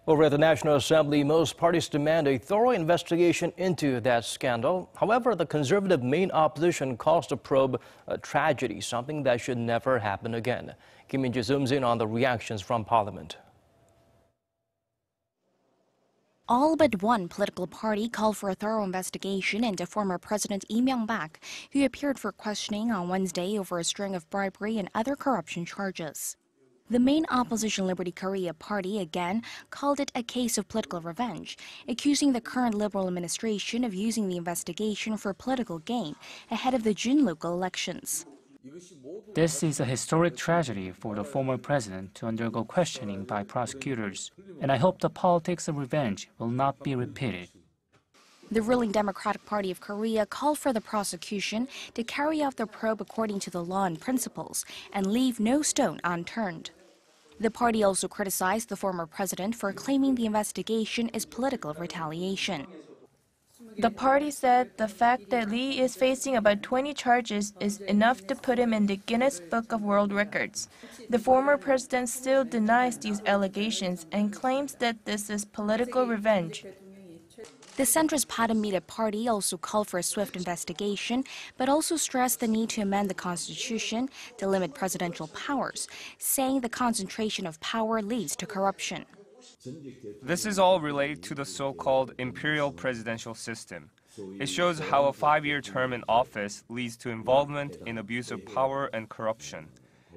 Over at the National Assembly, most parties demand a thorough investigation into that scandal. However, the conservative main opposition calls the probe a tragedy, something that should never happen again. Kim Min-ji zooms in on the reactions from Parliament. All but one political party called for a thorough investigation into former President Lee Myung-bak, who appeared for questioning on Wednesday over a string of bribery and other corruption charges. The main opposition Liberty Korea party again called it a case of political revenge, accusing the current Liberal administration of using the investigation for political gain ahead of the June local elections. This is a historic tragedy for the former president to undergo questioning by prosecutors, and I hope the politics of revenge will not be repeated. The ruling Democratic Party of Korea called for the prosecution to carry out the probe according to the law and principles and leave no stone unturned. The party also criticized the former president for claiming the investigation is political retaliation. The party said the fact that Lee is facing about 20 charges is enough to put him in the Guinness Book of World Records. The former president still denies these allegations and claims that this is political revenge. The centrist Bareunmirae party also called for a swift investigation, but also stressed the need to amend the constitution to limit presidential powers, saying the concentration of power leads to corruption. This is all related to the so-called imperial presidential system. It shows how a 5-year term in office leads to involvement in abuse of power and corruption.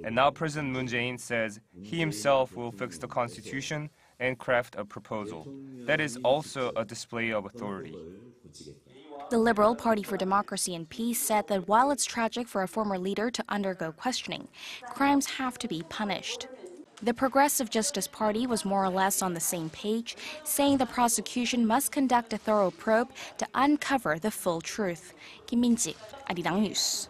And now President Moon Jae-in says he himself will fix the constitution and craft a proposal. That is also a display of authority. The Liberal Party for Democracy and Peace said that while it's tragic for a former leader to undergo questioning, crimes have to be punished. The Progressive Justice Party was more or less on the same page, saying the prosecution must conduct a thorough probe to uncover the full truth. Kim Min-ji, Arirang News.